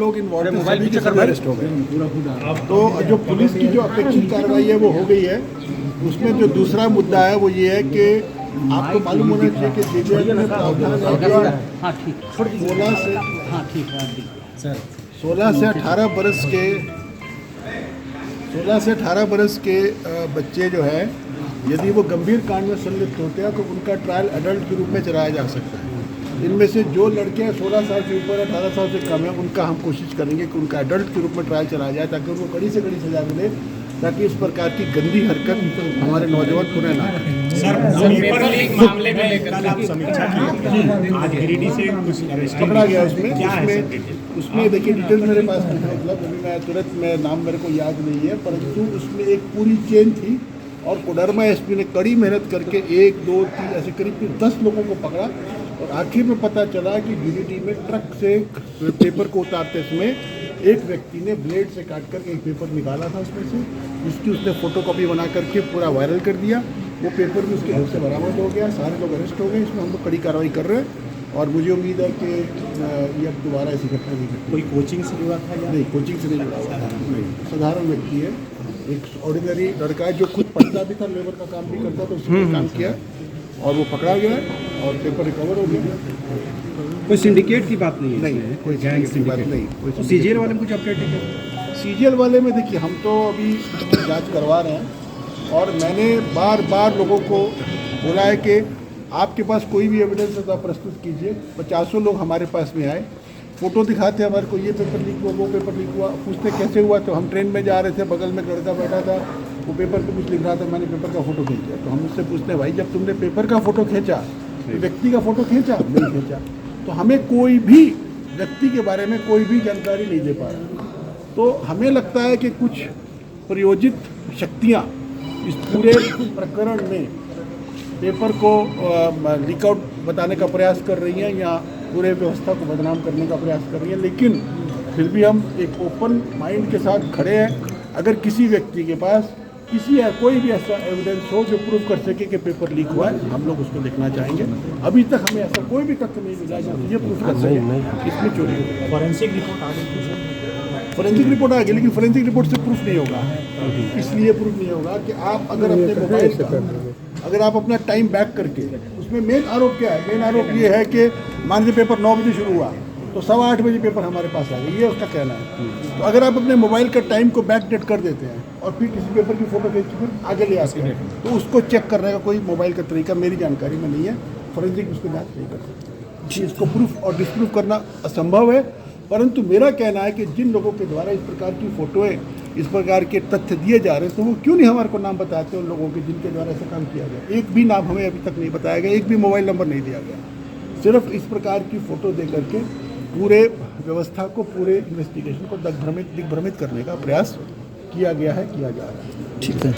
लोग इन्वॉल्व थे सभी के सभी अरेस्ट हो गए। तो जो पुलिस की जो अपेक्षित कार्रवाई है वो हो गई है। उसमें जो दूसरा मुद्दा है वो ये है कि आपको मालूम होना चाहिए कि सीबीआई में प्रावधान है कि 16 से 18 बरस के बच्चे जो है यदि वो गंभीर कांड में संलिप्त होते हैं तो उनका ट्रायल एडल्ट के रूप में चलाया जा सकता है। इनमें से जो लड़के 16 साल से ऊपर 18 साल से कम है उनका हम कोशिश करेंगे कि उनका एडल्ट के रूप में ट्रायल चलाया जाए ताकि उनको कड़ी से कड़ी सजा मिले, ताकि इस प्रकार की गंदी हरकत हमारे नौजवान पुनः ना करें। सर, पेपर लीक मामले में लेकर कल आप समीक्षा की, आज गिरिडीह से कुछ अरेस्ट पकड़ा गया उसमें देखिए डिटेल मेरे पास नहीं है, मतलब अभी मैं तुरंत में नाम मेरे को याद नहीं है, परंतु उसमें एक पूरी चेन थी और कोडरमा एसपी ने कड़ी मेहनत करके 1, 2, 3 ऐसे करीब 10 लोगों को पकड़ा और आखिर में पता चला कि गिरिडीह में ट्रक से पेपर को उतारते समय एक व्यक्ति ने ब्लेड से काट करके एक पेपर निकाला था उसमें से, जिसकी उसने फोटोकॉपी बना करके पूरा वायरल कर दिया। वो पेपर भी उसके घर से बरामद हो गया, सारे लोग अरेस्ट हो गए। इसमें हम लोग कड़ी कार्रवाई कर रहे हैं और मुझे उम्मीद है कि ये अब दोबारा ऐसी घटना नहीं घटी। कोई कोचिंग से जुड़ा था या नहीं? कोचिंग से नहीं जुड़ा हुआ, साधारण व्यक्ति है, एक ऑर्डिनरी लड़का है जो खुद पढ़ता भी था, लेबर का काम भी करता था, उसने काम किया और वो पकड़ा गया और पेपर रिकवर हो गया। कोई सिंडिकेट की बात नहीं है? नहीं, कोई गैंग की बात नहीं। तो सीजीएल वाले में कुछ अपडेट है? सीजीएल वाले में देखिए हम तो अभी जांच करवा रहे हैं और मैंने बार बार लोगों को बोला है कि आपके पास कोई भी एविडेंस है तो आप प्रस्तुत कीजिए। 50 लोग हमारे पास में आए, फ़ोटो दिखाते हमारे को, ये पेपर लीक हुआ, वो पेपर लीक हुआ, पूछते कैसे हुआ, तो हम ट्रेन में जा रहे थे, बगल में लड़का बैठा था, वो पेपर पे कुछ लिख रहा था, मैंने पेपर का फ़ोटो खींचा। तो हम उससे पूछते हैं भाई जब तुमने पेपर का फ़ोटो खींचा तो व्यक्ति का फ़ोटो खींचा? नहीं खींचा। तो हमें कोई भी व्यक्ति के बारे में कोई भी जानकारी नहीं दे पा रहा। तो हमें लगता है कि कुछ प्रयोजित शक्तियाँ इस पूरे प्रकरण में पेपर को लीक आउट बताने का प्रयास कर रही हैं या पूरे व्यवस्था को बदनाम करने का प्रयास कर रही हैं, लेकिन फिर भी हम एक ओपन माइंड के साथ खड़े हैं। अगर किसी व्यक्ति के पास कोई भी ऐसा एविडेंस हो जो प्रूव कर सके कि पेपर लीक हुआ है, हम लोग उसको लिखना चाहेंगे। अभी तक हमें ऐसा कोई भी तथ्य नहीं मिला जो ये प्रूव कर सके इसमें चोरी हुई। फॉरेंसिक रिपोर्ट आ गई? फॉरेंसिक रिपोर्ट आ गई, लेकिन फॉरेंसिक रिपोर्ट से प्रूफ नहीं होगा। इसलिए प्रूफ नहीं होगा कि आप अगर अपने मोबाइल का अगर आप अपना टाइम बैक करके, उसमें मेन आरोप क्या है? मेन आरोप ये है कि मान लीजिए पेपर 9 बजे शुरू हुआ तो 8:15 बजे पेपर हमारे पास आ गई, ये उसका कहना है। तो अगर आप अपने मोबाइल का टाइम को बैक डेट कर देते हैं और फिर किसी पेपर की फ़ोटो खींच फिर आगे ले आते हैं, तो उसको चेक करने का कोई मोबाइल का तरीका मेरी जानकारी में नहीं है। फॉरेंसिक उसको जाँच नहीं कर सकते, इसको प्रूफ और डिस्प्रूव करना असंभव है। परंतु मेरा कहना है कि जिन लोगों के द्वारा इस प्रकार की फ़ोटोएँ, इस प्रकार के तथ्य दिए जा रहे हैं, तो वो क्यों नहीं हमारे को नाम बताते उन लोगों के जिनके द्वारा ऐसा काम किया गया? एक भी नाम हमें अभी तक नहीं बताया गया, एक भी मोबाइल नंबर नहीं दिया गया। सिर्फ इस प्रकार की फ़ोटो दे करके पूरे व्यवस्था को, पूरे इन्वेस्टिगेशन को दिग्भ्रमित करने का प्रयास किया गया है, किया जा रहा है। ठीक है।